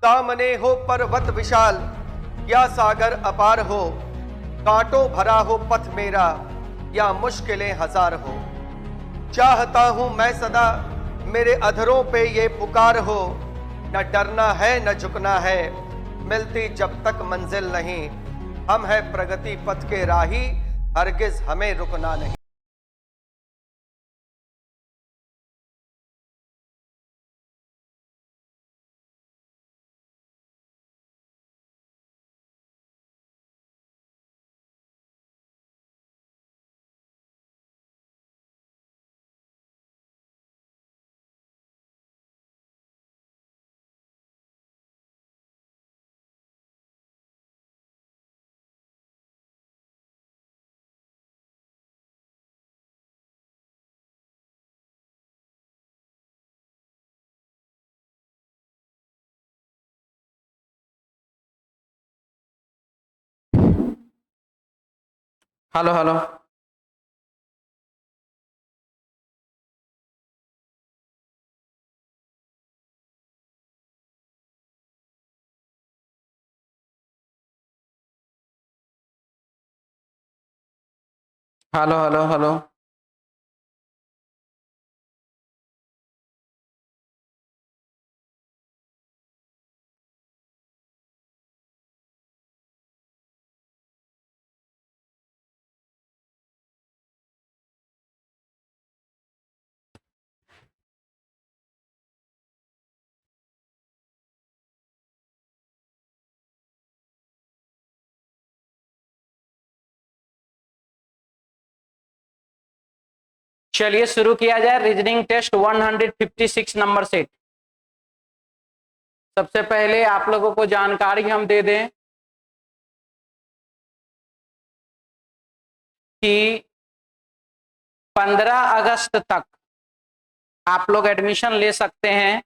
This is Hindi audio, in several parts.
सामने हो पर्वत विशाल या सागर अपार हो, कांटों भरा हो पथ मेरा या मुश्किलें हजार हो। चाहता हूं मैं सदा मेरे अधरों पे ये पुकार हो, न डरना है न झुकना है, मिलती जब तक मंजिल नहीं। हम है प्रगति पथ के राही, हरगिज हमें रुकना नहीं। Hello hello. Hello hello hello. चलिए शुरू किया जाए रीजनिंग टेस्ट 156 नंबर से। सबसे पहले आप लोगों को जानकारी हम दे दें कि 15 अगस्त तक आप लोग एडमिशन ले सकते हैं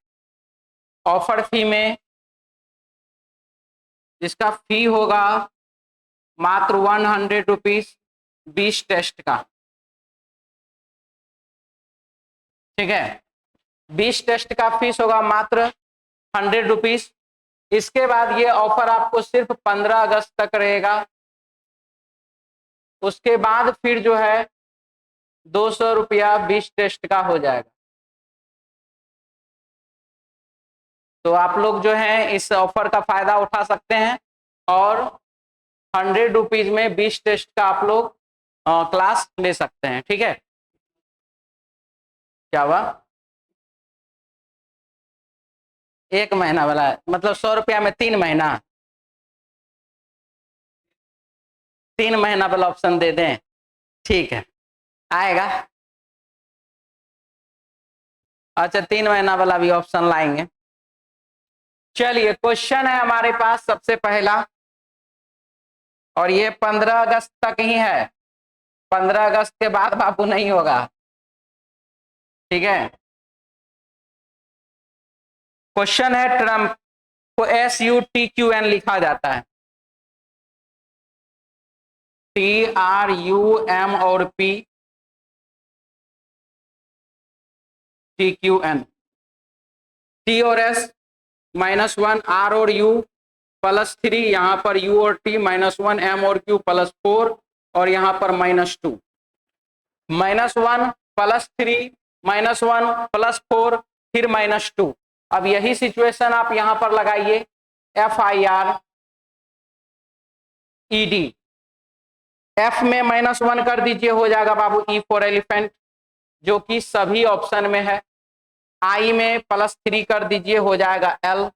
ऑफर फी में, जिसका फी होगा मात्र 100 रुपीज 20 टेस्ट का। ठीक है, 20 टेस्ट का फीस होगा मात्र 100 रुपीज। इसके बाद ये ऑफर आपको सिर्फ 15 अगस्त तक रहेगा। उसके बाद फिर जो है 200 रुपया 20 टेस्ट का हो जाएगा। तो आप लोग जो है इस ऑफर का फायदा उठा सकते हैं और 100 रुपीज में 20 टेस्ट का आप लोग क्लास ले सकते हैं। ठीक है, क्या हुआ? 1 महीना वाला मतलब 100 रुपया में 3 महीना, 3 महीना वाला ऑप्शन दे दें? ठीक है, आएगा। अच्छा, 3 महीना वाला भी ऑप्शन लाएंगे। चलिए, क्वेश्चन है हमारे पास सबसे पहला, और ये 15 अगस्त तक ही है। 15 अगस्त के बाद बाबू नहीं होगा। ठीक है, क्वेश्चन है ट्रम्प को SUTQN लिखा जाता है। TRUM और PTQN। T और S -1, R और U +3, यहाँ पर U और T -1, M और Q +4 और यहाँ पर -2। -1 +3 -1 +4 फिर -2। अब यही सिचुएशन आप यहां पर लगाइए, FIRED। F में -1 कर दीजिए, हो जाएगा बाबू E फॉर एलिफेंट, जो कि सभी ऑप्शन में है। I में +3 कर दीजिए, हो जाएगा L,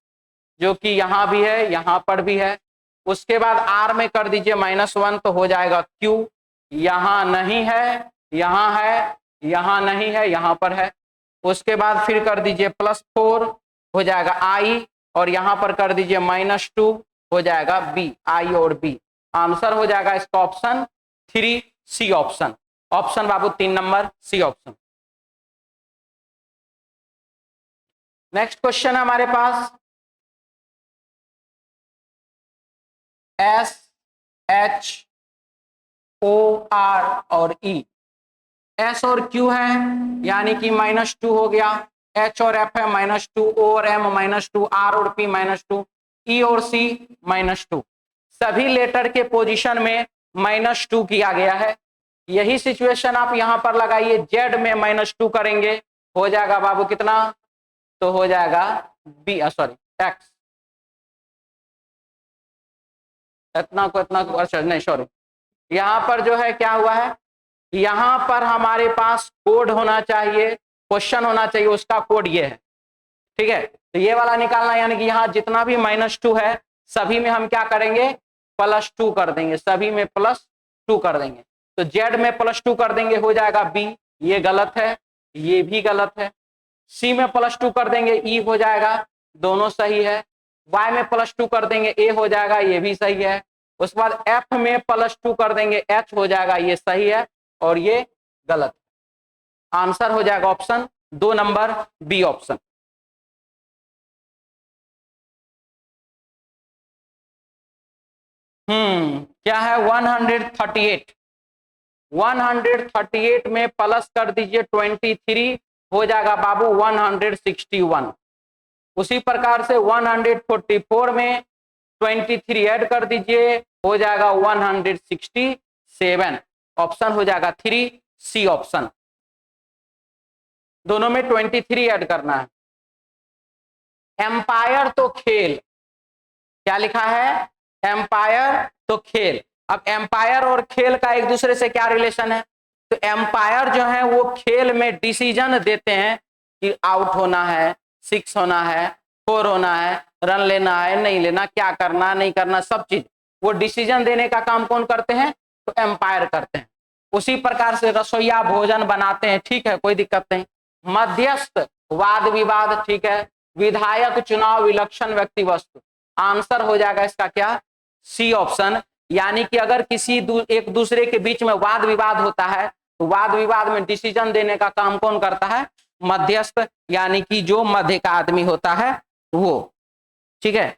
जो कि यहां भी है यहां पर भी है। उसके बाद R में कर दीजिए -1, तो हो जाएगा Q। यहां नहीं है, यहां है, यहां नहीं है, यहां पर है। उसके बाद फिर कर दीजिए +4, हो जाएगा I, और यहां पर कर दीजिए -2, हो जाएगा B। I और B आंसर हो जाएगा इसका ऑप्शन 3 C ऑप्शन। ऑप्शन बाबू 3 number C option. Next question है हमारे पास SHOR और E। S और Q है, यानी कि -2 हो गया, H और F है -2, O और M -2, R और P -2, E और C -2। सभी लेटर के पोजीशन में -2 किया गया है। यही सिचुएशन आप यहां पर लगाइए, Z में -2 करेंगे, हो जाएगा बाबू कितना, तो हो जाएगा X। इतना को इतना को, अच्छा नहीं सॉरी, यहां पर जो है क्या हुआ है, यहां पर हमारे पास कोड होना चाहिए, क्वेश्चन होना चाहिए, उसका कोड ये है। ठीक है, तो ये वाला निकालना, यानी कि यहाँ जितना भी -2 है सभी में हम क्या करेंगे, +2 कर देंगे, सभी में +2 कर देंगे। तो Z में +2 कर देंगे, हो जाएगा B, ये गलत है, ये भी गलत है। C में +2 कर देंगे, E हो जाएगा, दोनों सही है। Y में +2 कर देंगे, A हो जाएगा, ये भी सही है। उसके बाद F में +2 कर देंगे, H हो जाएगा, ये सही है और ये गलत। आंसर हो जाएगा ऑप्शन 2 नंबर बी ऑप्शन। क्या है 138, 138 में प्लस कर दीजिए 23, हो जाएगा बाबू 161। उसी प्रकार से 144 में 23 ऐड कर दीजिए, हो जाएगा 167। ऑप्शन हो जाएगा 3C ऑप्शन। दोनों में 23 ऐड करना है। एम्पायर तो खेल, क्या लिखा है, एम्पायर तो खेल। अब एम्पायर और खेल का एक दूसरे से क्या रिलेशन है, तो एम्पायर जो है वो खेल में डिसीजन देते हैं कि आउट होना है, 6 होना है, 4 होना है, रन लेना है, नहीं लेना, क्या करना नहीं करना, सब चीज वो डिसीजन देने का काम कौन करते हैं, तो एम्पायर करते हैं। उसी प्रकार से रसोईया भोजन बनाते हैं, ठीक है, कोई दिक्कत नहीं। मध्यस्थ वाद विवाद, ठीक है। विधायक चुनाव विलक्षण व्यक्ति वस्तु। आंसर हो जाएगा इसका क्या, सी ऑप्शन। यानी कि अगर किसी एक दूसरे के बीच में वाद विवाद होता है तो वाद विवाद में डिसीजन देने का काम कौन करता है, मध्यस्थ, यानी कि जो मध्य का आदमी होता है वो। ठीक है,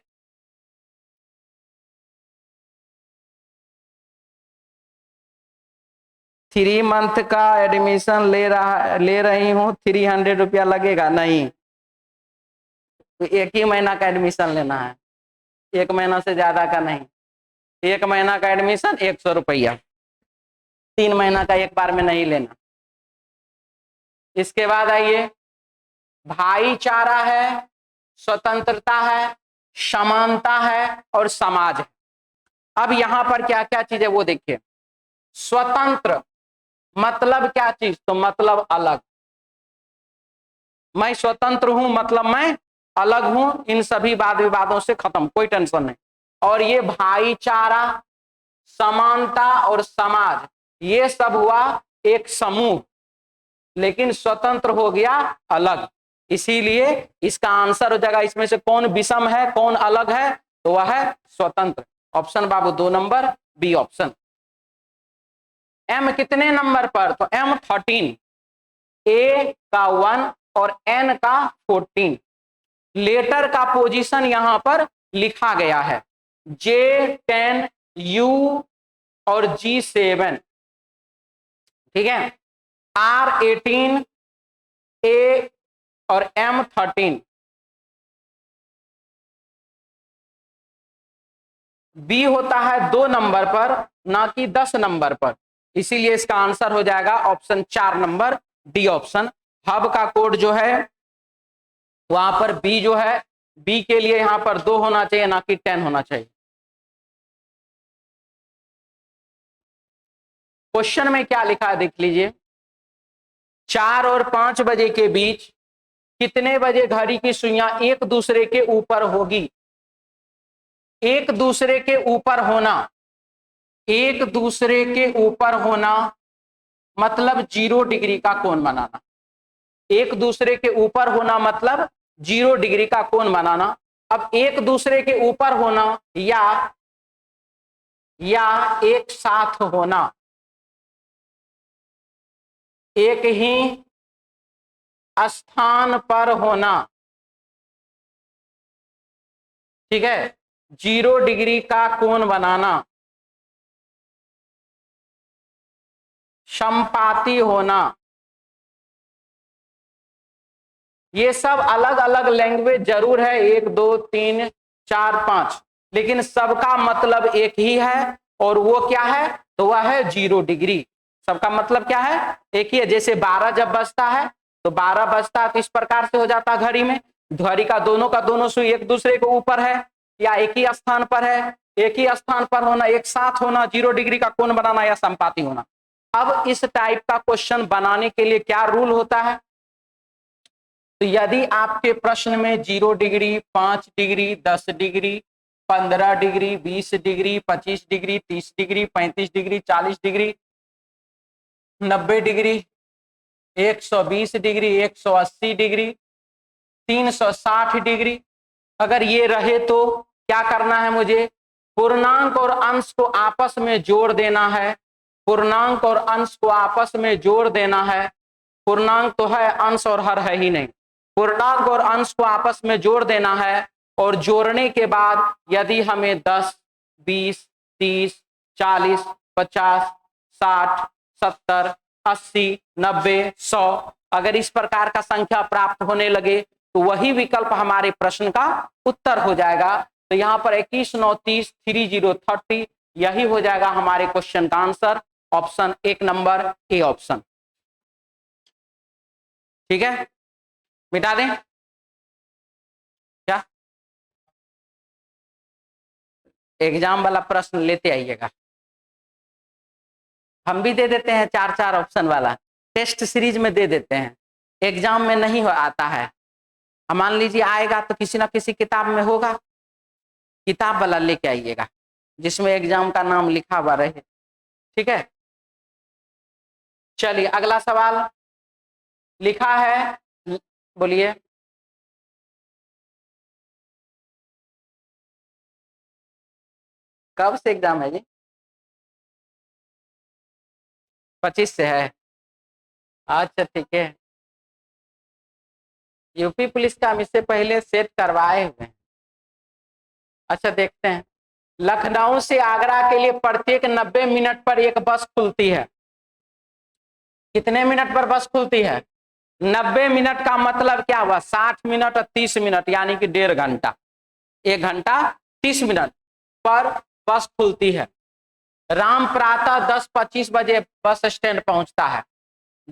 थ्री मंथ का एडमिशन ले रही हूँ, 300 रुपया लगेगा, नहीं, तो 1 ही महीना का एडमिशन लेना है, 1 महीना से ज्यादा का नहीं। 1 महीना का एडमिशन 100 रुपया, 3 महीना का एक बार में नहीं लेना। इसके बाद आइए, भाईचारा है, स्वतंत्रता है, समानता है और समाज है। अब यहां पर क्या क्या चीज है वो देखिए। स्वतंत्र मतलब क्या चीज, तो मतलब अलग। मैं स्वतंत्र हूं मतलब मैं अलग हूं, इन सभी वाद विवादों से खत्म, कोई टेंशन नहीं। और ये भाईचारा, समानता और समाज, ये सब हुआ एक समूह, लेकिन स्वतंत्र हो गया अलग। इसीलिए इसका आंसर हो जाएगा, इसमें से कौन विषम है कौन अलग है, तो वह है स्वतंत्र। ऑप्शन बाबू 2 नंबर बी ऑप्शन। एम कितने नंबर पर, तो एम 13, ए का 1 और एन का 14। लेटर का पोजीशन यहां पर लिखा गया है, J10, U और G7। ठीक है, R18, A और M13। बी होता है 2 नंबर पर, ना कि 10 नंबर पर, इसीलिए इसका आंसर हो जाएगा option 4 number D option. Hub का कोड जो है वहां पर बी जो है, बी के लिए यहां पर 2 होना चाहिए, ना कि 10 होना चाहिए। क्वेश्चन में क्या लिखा है देख लीजिए, 4 और 5 बजे के बीच कितने बजे घड़ी की सुइयां एक दूसरे के ऊपर होगी। एक दूसरे के ऊपर होना, एक दूसरे के ऊपर होना मतलब 0 डिग्री का कोण बनाना। एक दूसरे के ऊपर होना मतलब 0 डिग्री का कोण बनाना। अब एक दूसरे के ऊपर होना या एक साथ होना, एक ही स्थान पर होना, ठीक है, 0 डिग्री का कोण बनाना, समपाती होना, ये सब अलग अलग लैंग्वेज जरूर है, 1 2 3 4 5, लेकिन सबका मतलब एक ही है, और वो क्या है? तो वह है 0 डिग्री। सबका मतलब क्या है? एक ही है। जैसे 12 जब बजता है तो 12 बजता है तो इस प्रकार से हो जाता है घड़ी में, घड़ी का दोनों सुई एक दूसरे के ऊपर है या एक ही स्थान पर है, एक ही स्थान पर होना, एक साथ होना, 0 डिग्री का कोण बनाना या संपाती होना। अब इस टाइप का क्वेश्चन बनाने के लिए क्या रूल होता है? तो यदि आपके प्रश्न में 0 degree, 5 degree, 10 degree, 15 degree, 20 degree, 25 degree, 30 degree, 35 degree, 40 degree, 90 degree, 120 degree, 180 degree, 360 degree, अगर ये रहे तो क्या करना है मुझे? पूर्णांक और अंश को आपस में जोड़ देना है। पूर्णांक और अंश को आपस में जोड़ देना है। पूर्णांक तो है, अंश और हर है ही नहीं। पूर्णांक और अंश को आपस में जोड़ देना है, और जोड़ने के बाद यदि हमें 10, 20, 30, 40, 50, 60, 70, 80, 90, 100 अगर इस प्रकार का संख्या प्राप्त होने लगे तो वही विकल्प हमारे प्रश्न का उत्तर हो जाएगा। तो यहाँ पर 21, 9, 30, 30, 30 यही हो जाएगा हमारे क्वेश्चन का answer, option 1 number A option. ठीक है, मिटा दें क्या? एग्जाम वाला प्रश्न लेते आइएगा, हम भी दे देते हैं 4-4 ऑप्शन वाला, टेस्ट सीरीज में दे देते हैं, एग्जाम में नहीं आता है। मान लीजिए आएगा तो किसी ना किसी किताब में होगा, किताब वाला लेके आइएगा जिसमें एग्जाम का नाम लिखा हुआ रहे। ठीक है, चलिए अगला सवाल लिखा है, बोलिए। कब से एग्जाम है जी? 25 से है। अच्छा ठीक है, यूपी पुलिस का हम इससे पहले सेट करवाए हुए हैं। अच्छा देखते हैं, लखनऊ से आगरा के लिए प्रत्येक 90 मिनट पर एक बस खुलती है। कितने मिनट पर बस खुलती है? 90 मिनट का मतलब क्या हुआ? 60 मिनट और 30 मिनट, यानी कि 1.5 घंटा, 1 घंटा 30 मिनट पर बस खुलती है। राम प्रातः 10:25 बजे बस स्टैंड पहुंचता है।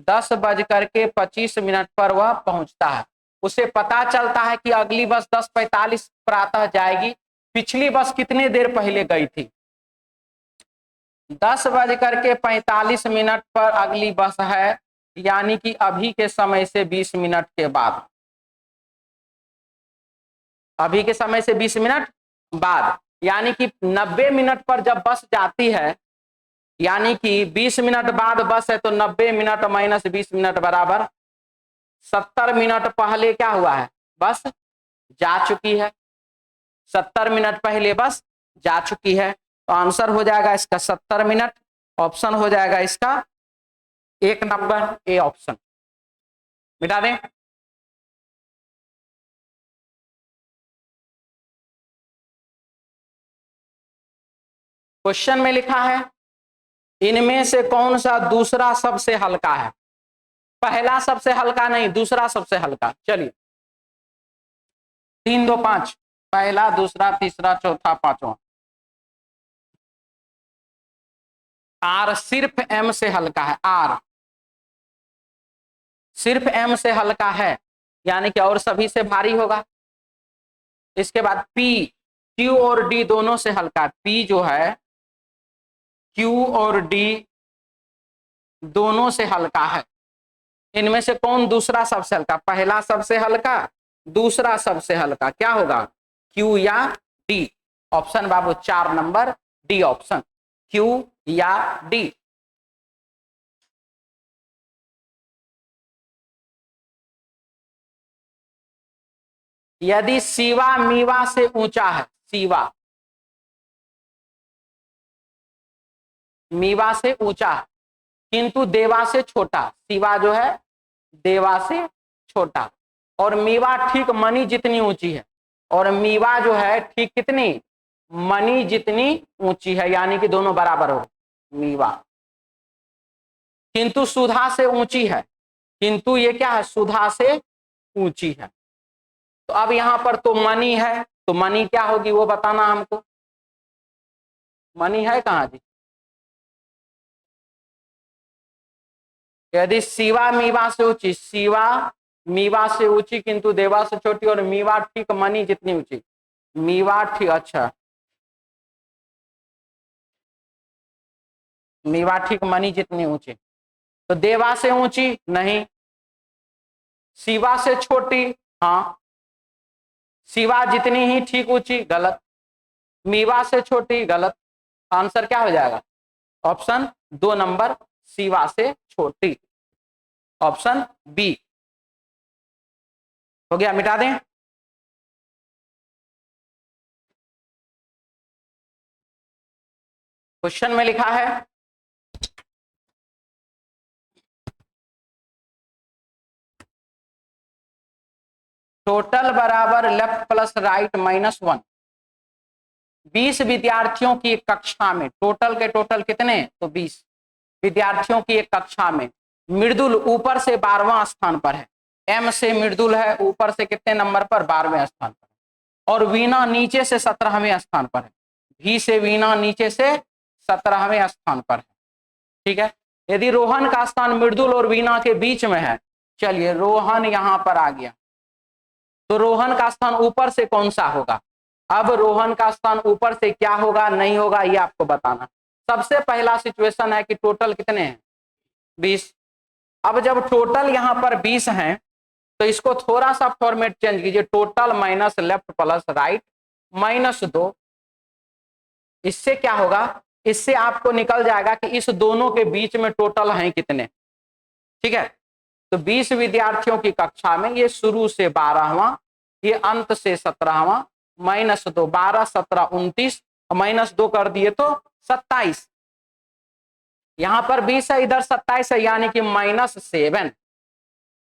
10:25 पर वह पहुंचता है। उसे पता चलता है कि अगली बस 10:45 प्रातः जाएगी। पिछली बस कितनी देर पहले गई थी? 10:45 पर अगली बस है, यानी कि अभी के समय से 20 मिनट के बाद। अभी के समय से 20 मिनट बाद, यानी कि 90 मिनट पर जब बस जाती है, यानी कि 20 मिनट बाद बस है, तो 90 मिनट माइनस 20 मिनट बराबर 70 मिनट पहले क्या हुआ है? बस जा चुकी है। 70 मिनट पहले बस जा चुकी है, तो आंसर हो जाएगा इसका 70 मिनट। ऑप्शन हो जाएगा इसका 1 नंबर ए ऑप्शन। मिटा दें। क्वेश्चन में लिखा है, इनमें से कौन सा दूसरा सबसे हल्का है? पहला सबसे हल्का नहीं, दूसरा सबसे हल्का। चलिए 3 2 5, पहला, दूसरा, तीसरा, चौथा, पांचवा। आर सिर्फ एम से हल्का है। आर सिर्फ एम से हल्का है, यानी कि और सभी से भारी होगा। इसके बाद पी, क्यू और डी दोनों से हल्का। पी जो है, क्यू और डी दोनों से हल्का है। इनमें से कौन दूसरा सबसे हल्का? पहला सबसे हल्का, दूसरा सबसे हल्का, क्या होगा? क्यू या डी? ऑप्शन बाबू 4 नंबर डी ऑप्शन, क्यू या डी। यदि शिवा मीवा से ऊंचा है, शिवा मीवा से ऊंचा है किंतु देवा से छोटा, शिवा जो है देवा से छोटा, और मीवा ठीक मणि जितनी ऊंची है, और मीवा जो है ठीक कितनी? मणि जितनी ऊंची है, यानी कि दोनों बराबर हो। मीवा किंतु सुधा से ऊंची है, किंतु ये क्या है? सुधा से ऊंची है। तो अब यहां पर तो मनी है, तो मनी क्या होगी वो बताना हमको। मनी है कहां जी? यदि शिवा मीवा से ऊंची, शिवा मीवा से ऊंची किंतु देवा से छोटी, और मीवा ठीक मनी जितनी ऊंची, मीवा ठीक, अच्छा मीवा ठीक मनी जितनी ऊंची, तो देवा से ऊंची नहीं, शिवा से छोटी हाँ, शिवा जितनी ही ठीक ऊंची गलत, मीवा से छोटी गलत। आंसर क्या हो जाएगा? ऑप्शन 2 नंबर, शिवा से छोटी, ऑप्शन बी हो गया। मिटा दें। क्वेश्चन में लिखा है टोटल बराबर लेफ्ट प्लस राइट -1। 20 विद्यार्थियों की एक कक्षा में, टोटल के टोटल कितने? तो 20 विद्यार्थियों की एक कक्षा में मृदुल ऊपर से 12वां स्थान पर है। एम से मृदुल है ऊपर से कितने नंबर पर? 12वें स्थान पर, और वीणा नीचे से 17वें स्थान पर है। भी से वीणा नीचे से 17वें स्थान पर है। ठीक है। यदि रोहन का स्थान मृदुल और वीणा के बीच में है, चलिए रोहन यहां पर आ गया, तो रोहन का स्थान ऊपर से कौन सा होगा? अब रोहन का स्थान ऊपर से क्या होगा नहीं होगा ये आपको बताना। सबसे पहला सिचुएशन है कि टोटल कितने हैं? 20। अब जब टोटल यहां पर 20 हैं तो इसको थोड़ा सा फॉर्मेट चेंज कीजिए, total minus left plus right -2। इससे क्या होगा? इससे आपको निकल जाएगा कि इस दोनों के बीच में टोटल हैं कितने। ठीक है। तो 20 विद्यार्थियों की कक्षा में, ये शुरू से 12वां, ये अंत से 17वां, -2, 12 17 29, -2 कर दिए तो 27। यहां पर 20 है, इधर 27 है, यानी कि -7।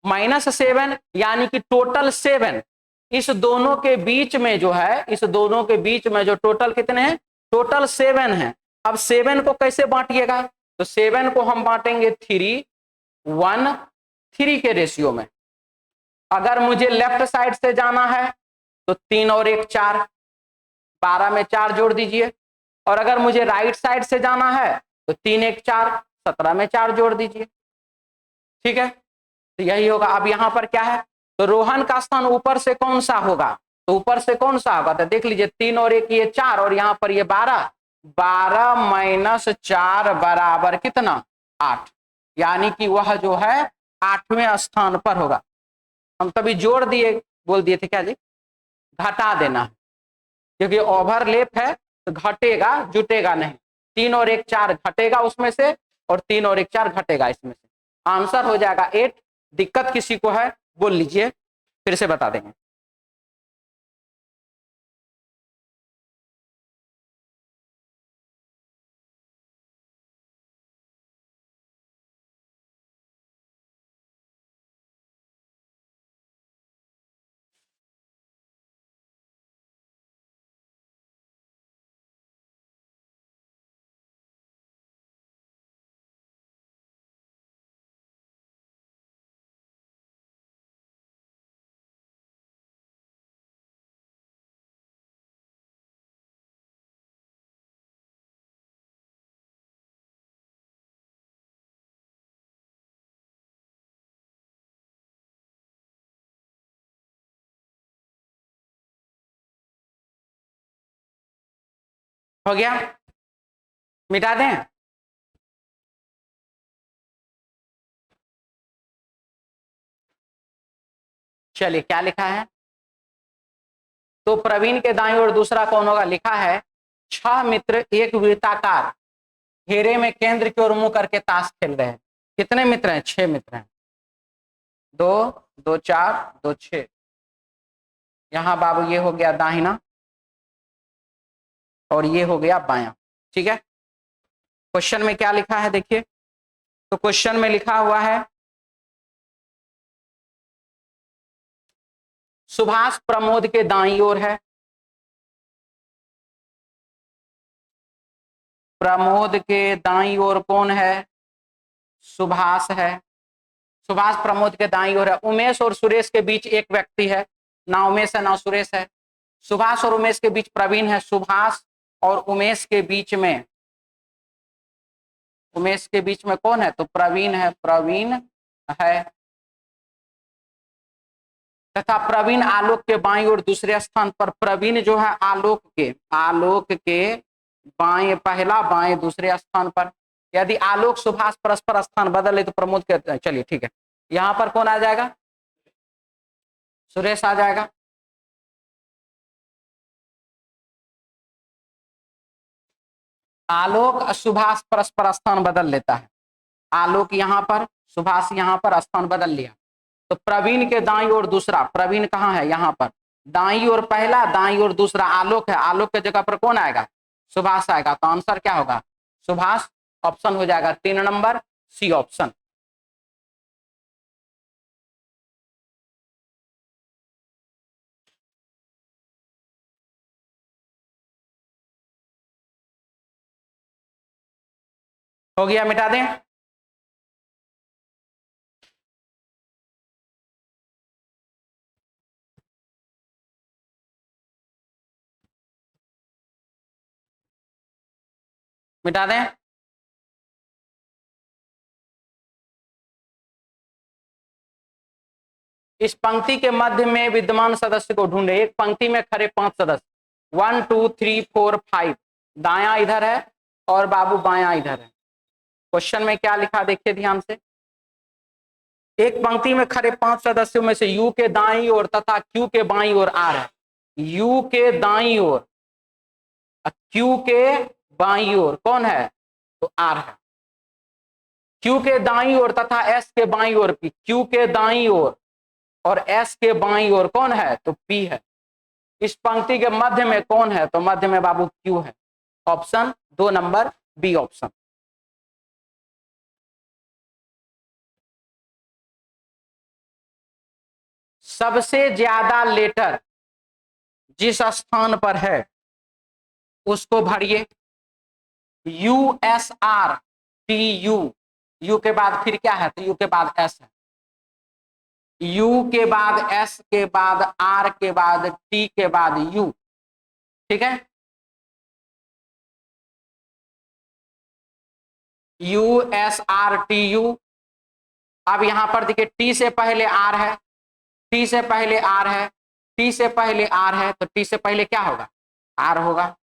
-7 यानी कि टोटल 7। इस दोनों के बीच में जो है, इस दोनों के बीच में जो टोटल कितने हैं? टोटल 7 है। अब 7 को कैसे बांटिएगा? तो 7 को हम बांटेंगे 3:1:3 के रेशियो में। अगर मुझे लेफ्ट साइड से जाना है तो 3 और 1 4, 12 में 4 जोड़ दीजिए। और अगर मुझे राइट साइड से जाना है तो 3 1 4, 17 में 4 जोड़ दीजिए। ठीक है। तो यही होगा। अब यहां पर क्या है? तो रोहन का स्थान ऊपर से कौन सा होगा? तो ऊपर से कौन सा होगा? तो देख लीजिए 3 और 1 ये 4, और यहां पर ये 12, 12 - 4 बराबर कितना? 8, यानी कि वह जो है 8वें स्थान पर होगा। हम तभी जोड़ दिए, बोल दिए थे क्या जी? घटा देना, क्योंकि ओवरलैप है तो घटेगा जुटेगा नहीं। 3 और 1 4 घटेगा उसमें से, और 3 और 1 4 घटेगा इसमें से। आंसर हो जाएगा 8। दिक्कत किसी को है बोल लीजिए, फिर से बता देंगे। हो गया? मिटा दें? चलिए क्या लिखा है? तो प्रवीण के दाईं ओर दूसरा कौन होगा? लिखा है 6 मित्र एक वृत्ताकार घेरे में केंद्र की ओर मुंह करके ताश खेल रहे हैं। कितने मित्र हैं? 6 मित्र हैं। 2 2 4 2 6। यहां बाबू ये हो गया दाहिना और ये हो गया बायां। ठीक है। क्वेश्चन में क्या लिखा है देखिए। तो क्वेश्चन में लिखा हुआ है सुभाष प्रमोद के दाईं ओर है, प्रमोद के दाईं ओर कौन है? सुभाष है। सुभाष प्रमोद के दाईं ओर है। उमेश और सुरेश के बीच एक व्यक्ति है, ना उमेश है ना सुरेश है। सुभाष और उमेश के बीच प्रवीण है। सुभाष और उमेश के बीच में, उमेश के बीच में कौन है? तो प्रवीण है, प्रवीण है। तथा प्रवीण आलोक के बाईं ओर दूसरे स्थान पर। प्रवीण जो है आलोक के बाएं पहला, बाएं दूसरे स्थान पर। यदि आलोक सुभाष परस्पर स्थान बदल ले तो प्रमोद के, चलिए ठीक है, यहां पर कौन आ जाएगा? सुरेश आ जाएगा। आलोक सुभाष परस्पर स्थान बदल लेता है। आलोक यहां पर, सुभाष यहां पर स्थान बदल लिया। तो प्रवीण के दाईं ओर दूसरा, प्रवीण कहाँ है? यहां पर। दाईं ओर पहला, दाईं ओर दूसरा आलोक है। आलोक के जगह पर कौन आएगा? सुभाष आएगा। तो आंसर क्या होगा? सुभाष। ऑप्शन हो जाएगा 3 नंबर सी ऑप्शन। हो गया, मिटा दें। मिटा दें। इस पंक्ति के मध्य में विद्यमान सदस्य को ढूंढे। एक पंक्ति में खड़े 5 सदस्य, 1 2 3 4 5। दायां इधर है और बाबू बायां इधर है। क्वेश्चन में क्या लिखा देखिए ध्यान से। एक पंक्ति में खड़े 5 सदस्यों में से यू के दाईं ओर तथा क्यू के बाईं ओर आर है। यू के दाईं ओर, क्यू के बाईं ओर कौन है? तो आर है। क्यू के दाईं ओर तथा एस के बाईं ओर पी। क्यू के दाईं ओर और एस के बाईं ओर कौन है? तो पी है। इस पंक्ति के मध्य में कौन है? तो मध्य में बाबू क्यू है। Option 2 number B option. सबसे ज्यादा लेटर जिस स्थान पर है उसको भरिए। USR TU, यू के बाद फिर क्या है? तो यू के बाद एस है। यू के बाद एस के बाद आर के बाद टी के बाद यू। ठीक है, USRTU। अब यहां पर देखिए टी से पहले आर है, टी से पहले आर है, टी से पहले आर है, तो टी से पहले क्या होगा? आर होगा।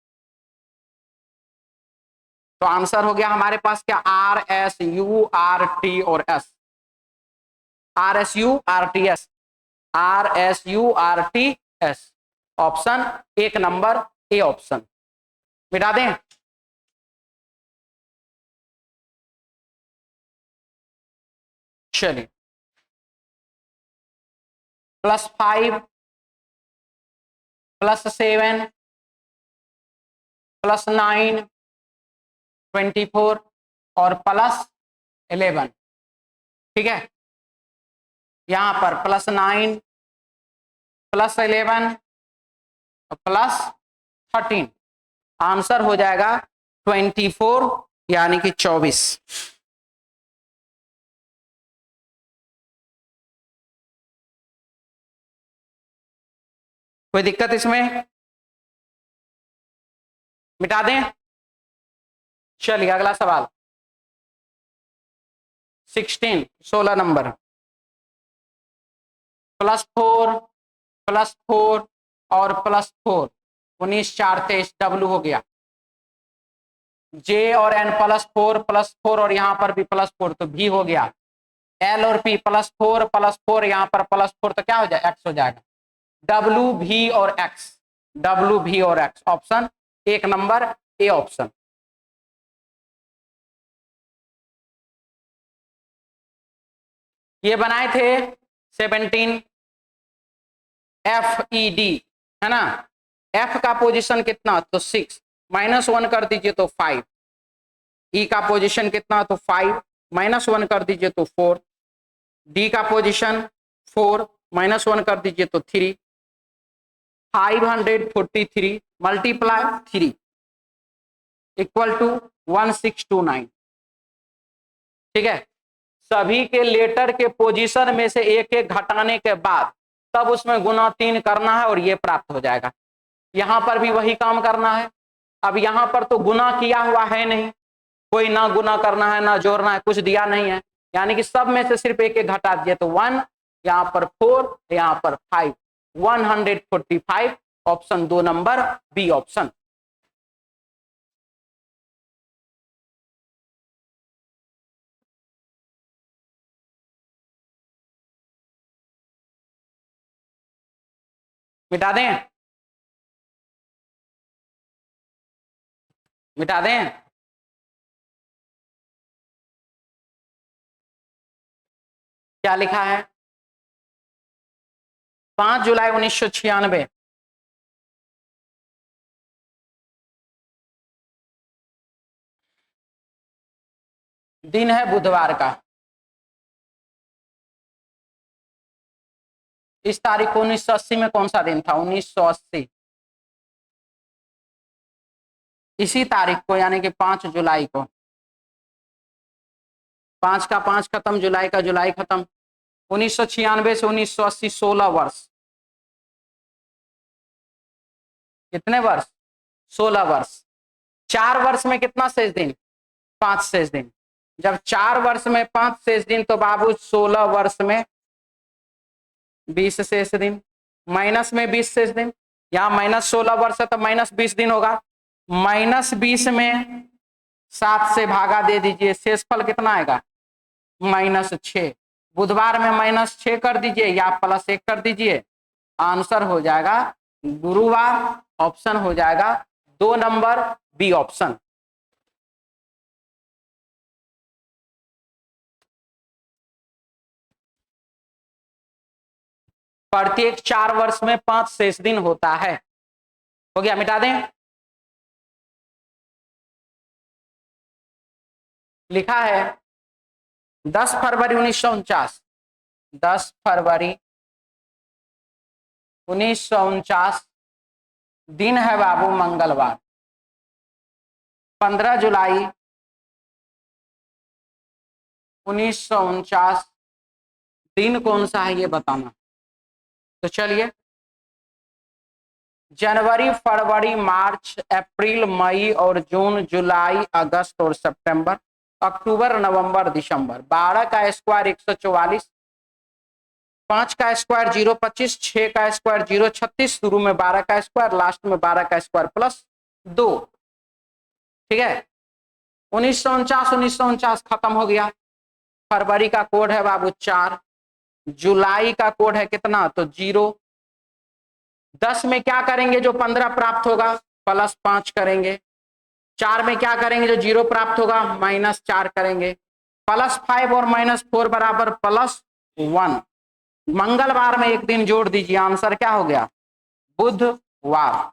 तो आंसर हो गया हमारे पास क्या? RSURT और S. RSURTS, RSURTS। Option 1 number A option. मिटा दें। चलिए, +5 +7 +9 24 और +11। ठीक है, यहां पर +9 +11 +13। आंसर हो जाएगा 24 यानी कि 24। कोई दिक्कत इसमें? मिटा दें। चलिए अगला सवाल 16 नंबर। +4 +4 और +4, 19 4 23 डब्लू हो गया। जे और एन +4 और यहां पर भी +4 तो भी हो गया। एल और पी +4 यहां पर +4 तो क्या हो जाए? एक्स हो जाएगा। डब्लू भी और एक्स, डब्लू भी और x. Option 1 number A option. ये बनाए थे 17 FED है ना। F का पोजीशन कितना? तो 6, -1 कर दीजिए तो 5। E का पोजीशन कितना? तो 5, -1 कर दीजिए तो 4। D का पोजीशन 4, -1 कर दीजिए तो 3। 543 मल्टीप्लाई 3 इक्वल टू 1629। ठीक है, सभी के लेटर के पोजीशन में से एक एक घटाने के बाद तब उसमें गुना 3 करना है और ये प्राप्त हो जाएगा। यहां पर भी वही काम करना है। अब यहां पर तो गुना किया हुआ है नहीं, कोई ना गुना करना है ना जोड़ना है, कुछ दिया नहीं है, यानी कि सब में से सिर्फ एक एक घटा दिए तो 1, यहां पर 4, यहां पर 5, 145, ऑप्शन 2 नंबर बी ऑप्शन। मिटा दें, मिटा दें। क्या लिखा है? 5 जुलाई 1996, दिन है बुधवार का। इस तारीख को 1980 में कौन सा दिन था? 1980। इसी तारीख को यानी कि 5 जुलाई को, 5 का 5 खत्म, जुलाई का जुलाई खत्म, 1996 से 1980 16 वर्ष। कितने वर्ष? 16 वर्ष। 4 वर्ष में कितना शेष दिन? 5 शेष दिन। जब 4 वर्ष में 5 शेष दिन तो बाबू 16 वर्ष में 20 शेष दिन, माइनस में 20 शेष दिन। यहाँ -16 वर्ष है तो -20 दिन होगा। -20 में 7 से भागा दे दीजिए, शेषफल कितना आएगा? -6। बुधवार में -6 कर दीजिए या +1 कर दीजिए, आंसर हो जाएगा गुरुवार, ऑप्शन हो जाएगा 2 नंबर बी ऑप्शन। प्रत्येक 4 वर्ष में 5 शेष दिन होता है। हो गया, मिटा दें। लिखा है 10 फरवरी 1949, 10 फरवरी 1949 दिन है बाबू मंगलवार। 15 जुलाई 1949 दिन कौन सा है ये बताना। तो चलिए, जनवरी, फरवरी, मार्च, अप्रैल, मई और जून, जुलाई, अगस्त और सितंबर, अक्टूबर, नवंबर, दिसंबर। 12 का स्क्वायर 144, 5 का स्क्वायर 025, 6 का स्क्वायर 036, शुरू में 12 का स्क्वायर, लास्ट में 12 का स्क्वायर +2। ठीक है, 1949 खत्म हो गया। फरवरी का कोड है बाबू 4, जुलाई का कोड है कितना? तो 0। 10 में क्या करेंगे? जो 15 प्राप्त होगा +5 करेंगे। 4 में क्या करेंगे? जो 0 प्राप्त होगा -4 करेंगे। +5 और -4 बराबर +1। मंगलवार में एक दिन जोड़ दीजिए, आंसर क्या हो गया? बुधवार।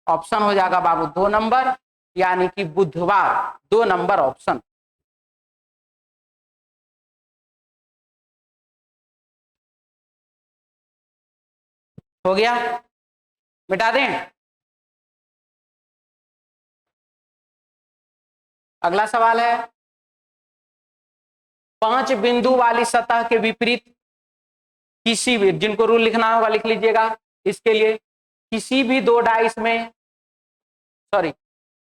ऑप्शन हो जाएगा बाबू 2 नंबर, यानी कि बुधवार 2 नंबर ऑप्शन। हो गया, मिटा दें। अगला सवाल है 5 बिंदु वाली सतह के विपरीत किसी भी, जिनको रूल लिखना होगा लिख लीजिएगा। इसके लिए किसी भी 2 डाइस में, सॉरी,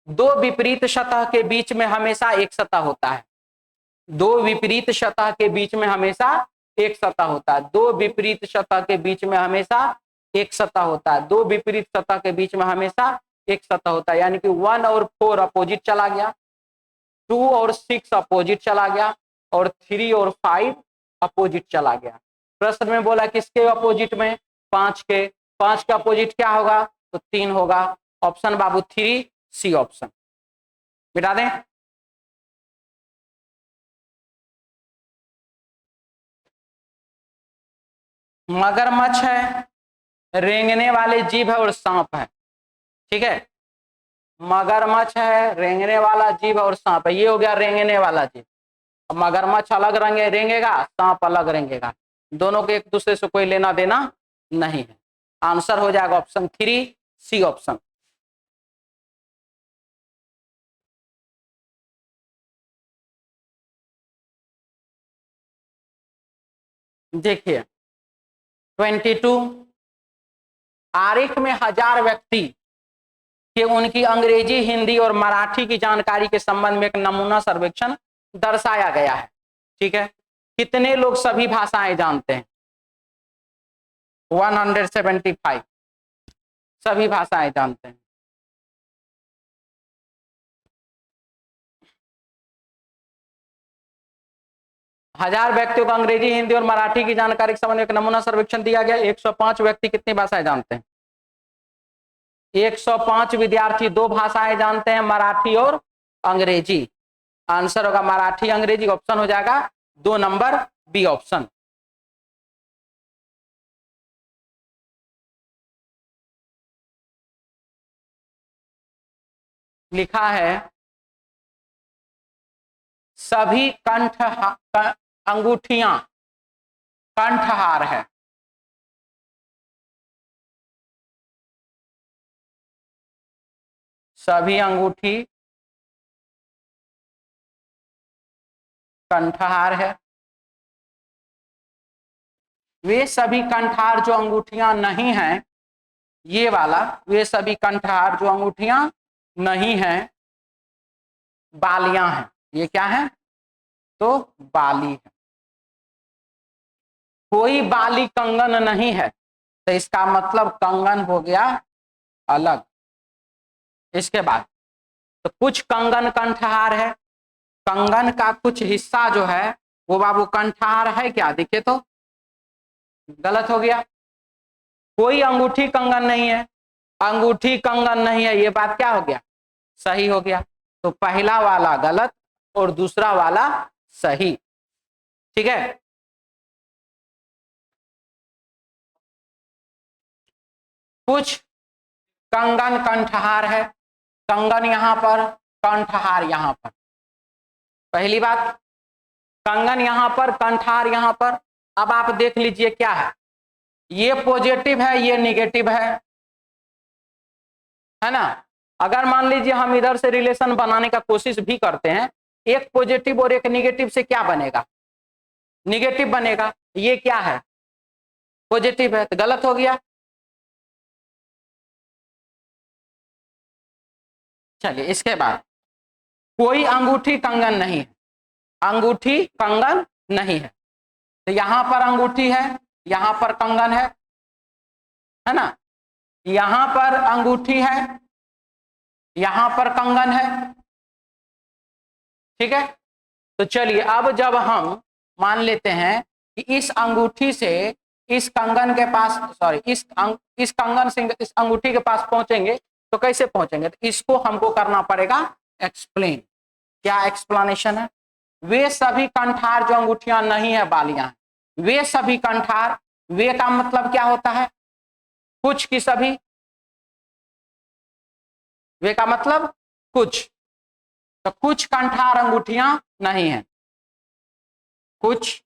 2 विपरीत सतह के बीच में हमेशा एक सतह होता है। 2 विपरीत सतह के बीच में हमेशा एक सतह होता है। 2 विपरीत सतह के बीच में हमेशा एक सतह होता है। 2 विपरीत सतह के बीच में हमेशा एक सतह होता है, यानी कि 1 और 4 अपोजिट चला गया, 2 और 6 अपोजिट चला गया, और 3 और 5 अपोजिट चला गया। प्रश्न में बोला किसके अपोजिट में? 5 के। 5 का अपोजिट क्या होगा? तो 3 होगा। ऑप्शन बाबू 3 सी ऑप्शन। मिटा दें। मगरमच्छ है, रेंगने वाले जीव है और सांप है। ठीक है, मगरमच्छ है, रेंगने वाला जीव और सांप है। ये हो गया रेंगने वाला जीव। मगरमच्छ अलग रेंगेगा, सांप अलग रेंगेगा, दोनों के एक दूसरे से कोई लेना देना नहीं है। आंसर हो जाएगा ऑप्शन 3 सी ऑप्शन। देखिए 22 आरेख में 1000 व्यक्ति कि उनकी अंग्रेजी, हिंदी और मराठी की जानकारी के संबंध में एक नमूना सर्वेक्षण दर्शाया गया है। ठीक है, कितने लोग सभी भाषाएं जानते हैं? 175 सभी भाषाएं जानते हैं। हजार व्यक्तियों को अंग्रेजी, हिंदी और मराठी की जानकारी के संबंध में एक नमूना सर्वेक्षण दिया गया। 105 व्यक्ति कितनी भाषाएं जानते हैं? 105 विद्यार्थी 2 भाषाएं जानते हैं, मराठी और अंग्रेजी। आंसर होगा मराठी अंग्रेजी, ऑप्शन हो जाएगा 2 नंबर बी ऑप्शन। लिखा है सभी अंगूठियां कंठहार है। सभी अंगूठी कंठहार है। वे सभी कंठहार जो अंगूठियां नहीं हैं, ये वाला, वे सभी कंठहार जो अंगूठियां नहीं हैं बालियां हैं। ये क्या है? तो बाली है। कोई बाली कंगन नहीं है, तो इसका मतलब कंगन हो गया अलग। इसके बाद तो कुछ कंगन कंठहार है। कंगन का कुछ हिस्सा जो है वो बाबू कंठहार है क्या? दिखे तो गलत हो गया। कोई अंगूठी कंगन नहीं है, अंगूठी कंगन नहीं है, ये बात क्या हो गया? सही हो गया। तो पहला वाला गलत और दूसरा वाला सही। ठीक है, कुछ कंगन कंठहार है। कंगन यहां पर, कंठहार यहां पर। पहली बात, कंगन यहां पर, कंठहार यहां पर। अब आप देख लीजिए क्या है, ये पॉजिटिव है, ये निगेटिव है ना। अगर मान लीजिए हम इधर से रिलेशन बनाने का कोशिश भी करते हैं, एक पॉजिटिव और एक निगेटिव से क्या बनेगा? निगेटिव बनेगा। ये क्या है? पॉजिटिव है, तो गलत हो गया। चलिए इसके बाद, कोई अंगूठी कंगन नहीं है। अंगूठी कंगन नहीं है, तो यहां पर अंगूठी है, यहां पर कंगन है ना। यहां पर अंगूठी है, यहां पर कंगन है। ठीक है, तो चलिए अब जब हम मान लेते हैं कि इस अंगूठी से इस कंगन के पास, सॉरी इस कंगन से इस अंगूठी के पास पहुंचेंगे, तो कैसे पहुंचेंगे? तो इसको हमको करना पड़ेगा एक्सप्लेन। क्या एक्सप्लेनेशन है? वे सभी कंठार जो अंगूठियां नहीं है बालियां हैं, वे सभी कंठार, वे का मतलब क्या होता है? कुछ की सभी, वे का मतलब कुछ। तो कुछ कंठार अंगूठियां नहीं है, कुछ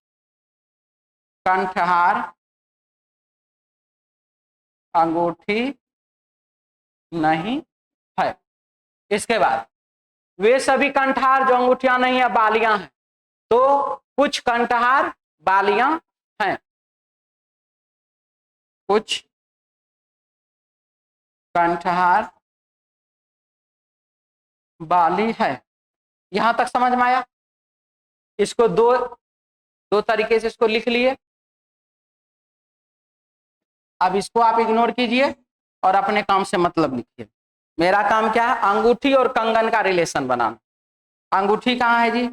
कंठहार अंगूठी नहीं है। इसके बाद वे सभी कंठहार जो अंगूठियां नहीं है बालियां हैं, तो कुछ कंठहार बालियां हैं, कुछ कंठहार बाली है। यहां तक समझ में आया? इसको दो दो तरीके से इसको लिख लिए। अब इसको आप इग्नोर कीजिए और अपने काम से मतलब लिखिए। मेरा काम क्या है? अंगूठी और कंगन का रिलेशन बनाना। अंगूठी कहाँ है जी?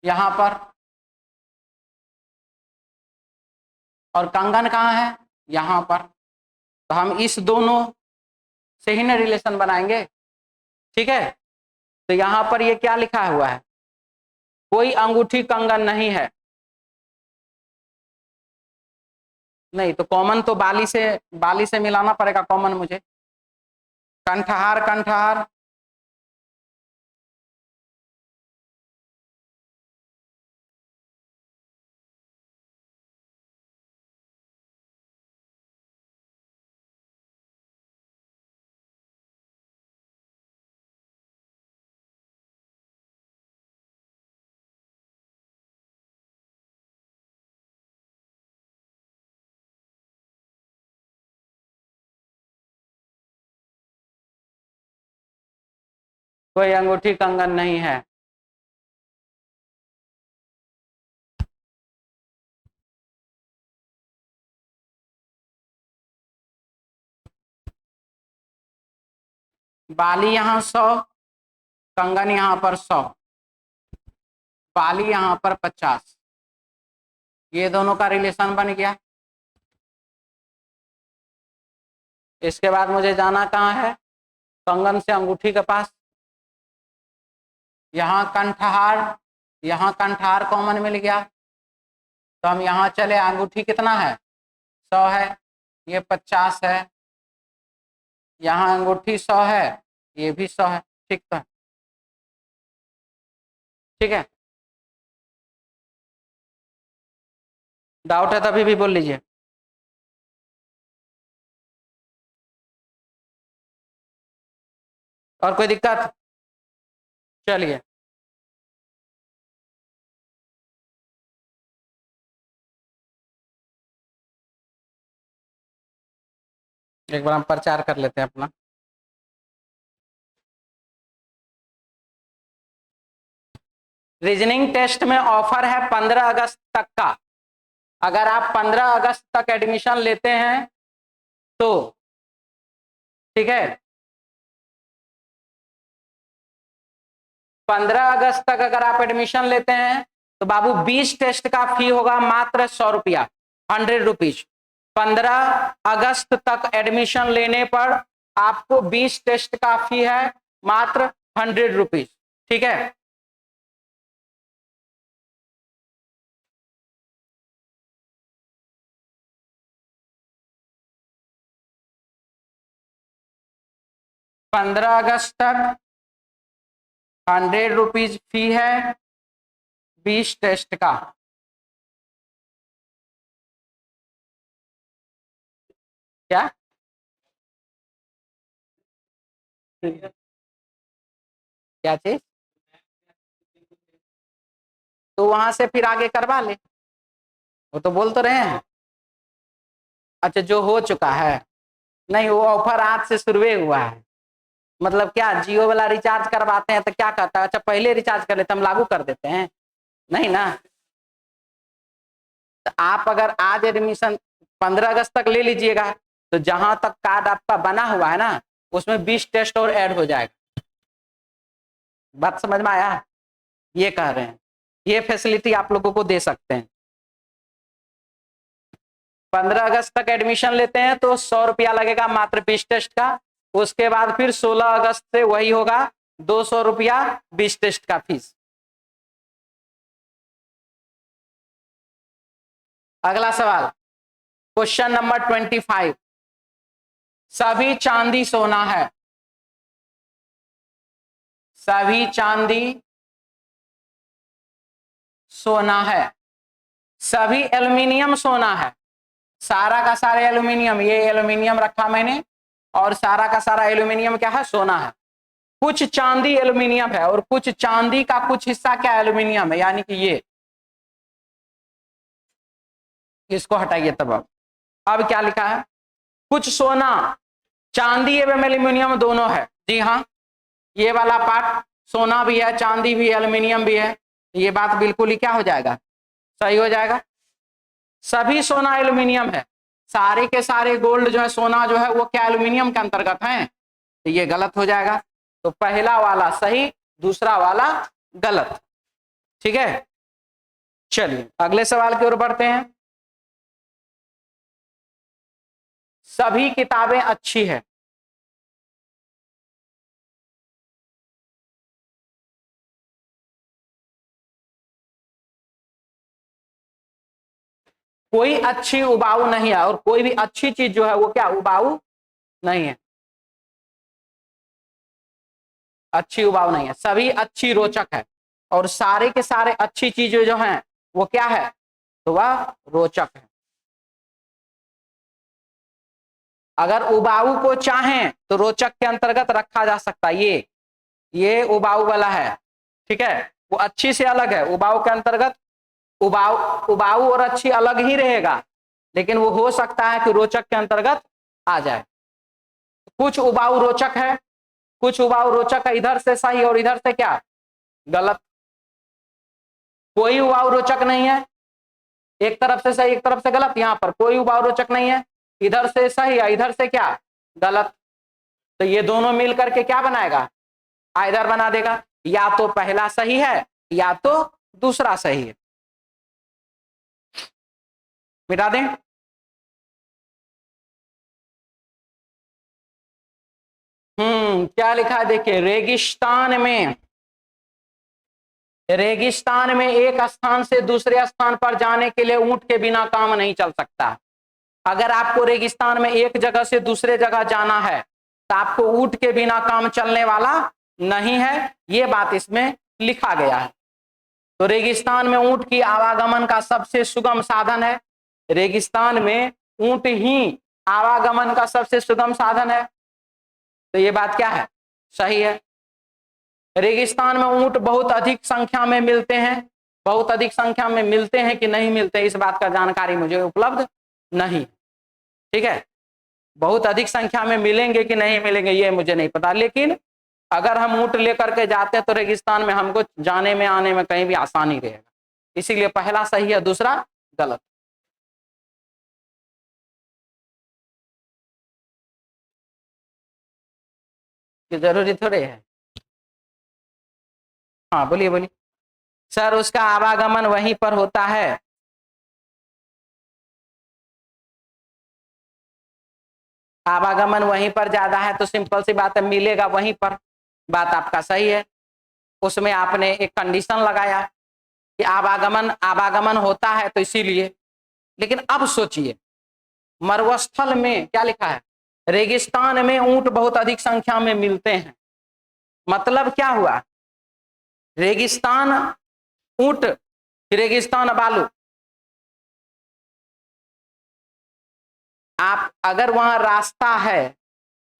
यहां पर। और कंगन कहाँ है? यहां पर। तो हम इस दोनों से ही ना रिलेशन बनाएंगे। ठीक है, तो यहां पर ये क्या लिखा हुआ है? कोई अंगूठी कंगन नहीं है। नहीं तो कॉमन तो बाली से मिलाना पड़ेगा कॉमन मुझे। कंठहार कंठहार कोई अंगूठी कंगन नहीं है। बाली यहां 100, कंगन यहां पर 100, बाली यहां पर 50, ये दोनों का रिलेशन बन गया। इसके बाद मुझे जाना कहाँ है, कंगन से अंगूठी के पास। यहाँ कंठहार कॉमन मिल गया, तो हम यहाँ चले। अंगूठी कितना है, 100 है, ये 50 है, यहाँ अंगूठी 100 है, ये भी 100 है। ठीक तो है, ठीक है। डाउट है तभी भी बोल लीजिए। और कोई दिक्कत? चलिए, एक बार हम प्रचार कर लेते हैं अपना। रीजनिंग टेस्ट में ऑफर है 15 अगस्त तक का। अगर आप 15 अगस्त तक एडमिशन लेते हैं तो ठीक है, 15 अगस्त तक अगर आप एडमिशन लेते हैं तो बाबू 20 टेस्ट का फी होगा मात्र 100 रुपया, 100 रुपीज। 15 अगस्त तक एडमिशन लेने पर आपको 20 टेस्ट का फी है मात्र 100 रुपीज। ठीक है, पंद्रह अगस्त तक 100 रुपीज फी है 20 टेस्ट का। क्या क्या चीज? तो वहां से फिर आगे करवा ले, वो तो बोल तो रहे हैं। अच्छा, जो हो चुका है, नहीं वो ऑफर आज से शुरू हुआ है। मतलब क्या, जियो वाला रिचार्ज करवाते हैं तो क्या कहता है, अच्छा पहले रिचार्ज कर लेते हम लागू कर देते हैं, नहीं ना। तो आप अगर आज एडमिशन 15 अगस्त तक ले लीजिएगा तो जहां तक कार्ड आपका बना हुआ है ना, उसमें 20 टेस्ट और ऐड हो जाएगा। बात समझ में आया? ये कह रहे हैं, ये फैसिलिटी आप लोगों को दे सकते हैं। 15 अगस्त तक एडमिशन लेते हैं तो 100 रुपया लगेगा मात्र 20 टेस्ट का। उसके बाद फिर 16 अगस्त से वही होगा 200 रुपया 20 टेस्ट का फीस। अगला सवाल, क्वेश्चन नंबर 25। सभी चांदी सोना है, सभी चांदी सोना है, सभी एल्यूमिनियम सोना है। सारा का सारा एल्यूमिनियम, ये एल्यूमिनियम रखा मैंने, और सारा का सारा एल्यूमिनियम क्या है, सोना है। कुछ चांदी एल्यूमिनियम है और कुछ चांदी का कुछ हिस्सा क्या एल्यूमिनियम है, यानी कि ये, इसको हटाइए। तब अब क्या लिखा है, कुछ सोना, चांदी एवं एल्यूमिनियम दोनों है। जी हाँ, ये वाला पार्ट सोना भी है, चांदी भी है, एल्यूमिनियम भी है। ये बात बिल्कुल ही क्या हो जाएगा, सही हो जाएगा। सभी सोना एल्यूमिनियम है, सारे के सारे गोल्ड जो है, सोना जो है वो क्या एल्यूमिनियम के अंतर्गत है, तो ये गलत हो जाएगा। तो पहला वाला सही, दूसरा वाला गलत। ठीक है, चलिए अगले सवाल की ओर बढ़ते हैं। सभी किताबें अच्छी है, कोई अच्छी उबाऊ नहीं है, और कोई भी अच्छी चीज जो है वो क्या उबाऊ नहीं है, अच्छी उबाऊ नहीं है। सभी अच्छी रोचक है, और सारे के सारे अच्छी चीजें जो हैं वो क्या है, तो वह रोचक है। अगर उबाऊ को चाहें तो रोचक के अंतर्गत रखा जा सकता है। ये उबाऊ वाला है, ठीक है, वो अच्छी से अलग है। उबाऊ के अंतर्गत उबाऊ और अच्छी अलग ही रहेगा, लेकिन वो हो सकता है कि रोचक के अंतर्गत आ जाए। कुछ उबाऊ रोचक है कुछ उबाऊ रोचक इधर से सही और इधर से क्या गलत। कोई उबाऊ रोचक नहीं है, एक तरफ से सही एक तरफ से गलत, यहां पर कोई उबाऊ रोचक नहीं है, इधर से सही या इधर से क्या गलत। तो ये दोनों मिल करके क्या बनाएगा, आइदर बना देगा। या तो पहला सही है या तो दूसरा सही है। मिटा दें। क्या लिखा है देखिए, रेगिस्तान में एक स्थान से दूसरे स्थान पर जाने के लिए ऊंट के बिना काम नहीं चल सकता। अगर आपको रेगिस्तान में एक जगह से दूसरे जगह जाना है तो आपको ऊंट के बिना काम चलने वाला नहीं है, ये बात इसमें लिखा गया है। तो रेगिस्तान में ऊंट की आवागमन का सबसे सुगम साधन है, रेगिस्तान में ऊंट ही आवागमन का सबसे सुगम साधन है। तो ये बात क्या है, सही है। रेगिस्तान में ऊंट बहुत अधिक संख्या में मिलते हैं, बहुत अधिक संख्या में मिलते हैं कि नहीं मिलते, इस बात का जानकारी मुझे उपलब्ध नहीं। ठीक है, बहुत अधिक संख्या में मिलेंगे कि नहीं मिलेंगे ये मुझे नहीं पता, लेकिन अगर हम ऊंट लेकर के जाते हैं तो रेगिस्तान में हमको जाने में आने में कहीं भी आसानी रहेगा। इसीलिए पहला सही है, दूसरा गलत। ये जरूरी थोड़े है। हाँ बोलिए बोलिए। सर उसका आवागमन वहीं पर होता है, आवागमन वहीं पर ज्यादा है तो सिंपल सी बात है, मिलेगा वहीं पर। बात आपका सही है, उसमें आपने एक कंडीशन लगाया कि आवागमन होता है तो इसीलिए। लेकिन अब सोचिए, मरुस्थल में क्या लिखा है, रेगिस्तान में ऊंट बहुत अधिक संख्या में मिलते हैं, मतलब क्या हुआ, रेगिस्तान ऊंट, रेगिस्तान बालू। आप अगर वहां रास्ता है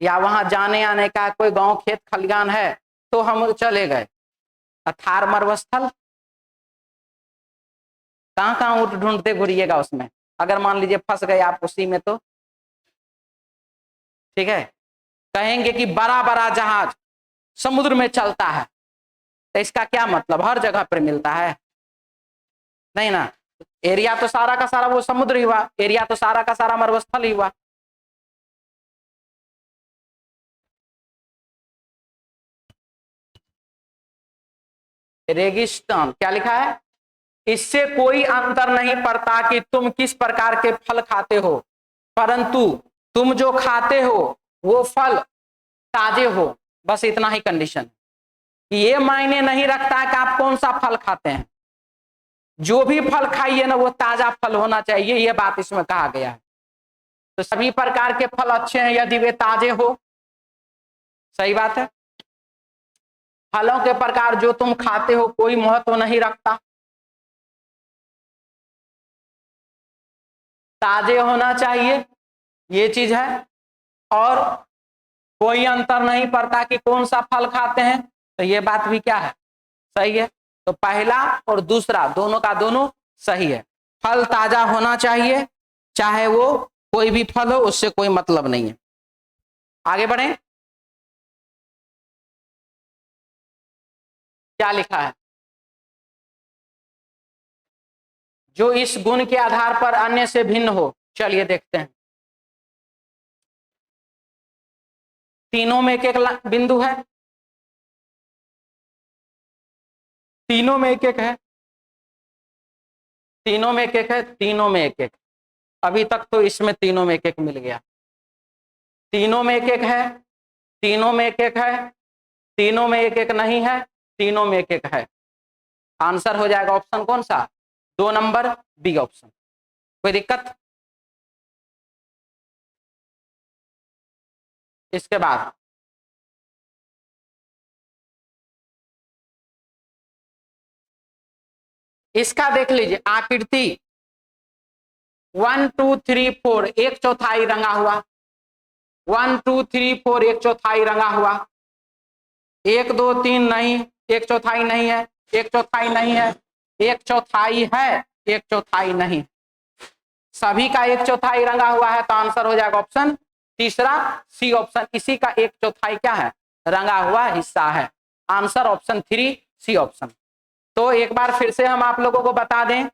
या वहां जाने आने का कोई गांव खेत खलिहान है तो हम चले गए। थार मरुस्थल कहां कहां ऊंट ढूंढते घूरिएगा उसमें, अगर मान लीजिए फंस गए आप उसी में तो ठीक है। कहेंगे कि बड़ा बड़ा जहाज समुद्र में चलता है, तो इसका क्या मतलब हर जगह पर मिलता है, नहीं ना। एरिया तो सारा का सारा वो समुद्र ही हुआ, एरिया तो सारा का सारा मरुस्थल ही हुआ। रेगिस्तान क्या लिखा है, इससे कोई अंतर नहीं पड़ता कि तुम किस प्रकार के फल खाते हो, परंतु तुम जो खाते हो वो फल ताजे हो। बस इतना ही कंडीशन, ये मायने नहीं रखता कि आप कौन सा फल खाते हैं, जो भी फल खाइए ना वो ताजा फल होना चाहिए, ये बात इसमें कहा गया है। तो सभी प्रकार के फल अच्छे हैं यदि वे ताजे हो, सही बात है। फलों के प्रकार जो तुम खाते हो कोई महत्व नहीं रखता, ताजे होना चाहिए ये चीज है, और कोई अंतर नहीं पड़ता कि कौन सा फल खाते हैं, तो ये बात भी क्या है, सही है। तो पहला और दूसरा दोनों का दोनों सही है, फल ताजा होना चाहिए, चाहे वो कोई भी फल हो, उससे कोई मतलब नहीं है। आगे बढ़ें, क्या लिखा है, जो इस गुण के आधार पर अन्य से भिन्न हो। चलिए देखते हैं, तीनों में एक एक बिंदु है, तीनों में एक एक है, तीनों में एक एक है, तीनों में एक एक, अभी तक तो इसमें तीनों में एक एक मिल गया, तीनों में एक एक है, तीनों में एक एक है, तीनों में एक एक नहीं है, तीनों में एक एक है। आंसर हो जाएगा ऑप्शन कौन सा, 2 नंबर बी ऑप्शन। कोई दिक्कत, इसके बाद इसका देख लीजिए आकृति 1 2 3 4 एक चौथाई रंगा हुआ, 1 2 3 4 एक चौथाई रंगा हुआ, 1 2 3 नहीं, एक चौथाई नहीं है, एक चौथाई नहीं है, एक चौथाई है, एक चौथाई नहीं, सभी का एक चौथाई रंगा हुआ है, तो आंसर हो जाएगा ऑप्शन तीसरा सी ऑप्शन। इसी का एक चौथाई क्या है, रंगा हुआ हिस्सा है। Answer option 3 C option. तो एक बार फिर से हम आप लोगों को बता दें,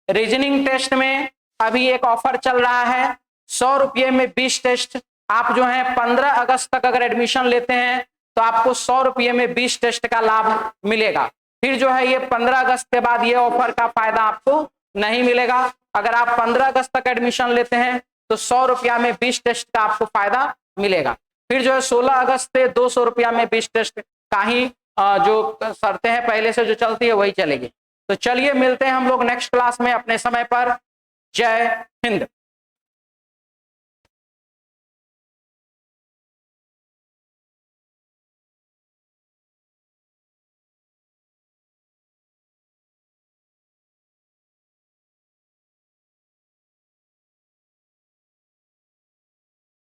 रीजनिंग टेस्ट में अभी एक ऑफर चल रहा है, 100 रुपये में 20 टेस्ट। आप जो है 15 अगस्त तक अगर एडमिशन लेते हैं तो आपको 100 रुपये में 20 टेस्ट का लाभ मिलेगा। फिर जो है ये 15 अगस्त के बाद ये ऑफर का फायदा आपको नहीं मिलेगा। अगर आप 15 अगस्त तक एडमिशन लेते हैं तो 100 रुपया में 20 टेस्ट का आपको फायदा मिलेगा। फिर जो है 16 अगस्त से 200 रुपया में 20 टेस्ट का ही जो शर्तें हैं पहले से जो चलती है वही चलेगी। तो चलिए मिलते हैं हम लोग नेक्स्ट क्लास में अपने समय पर। जय हिंद।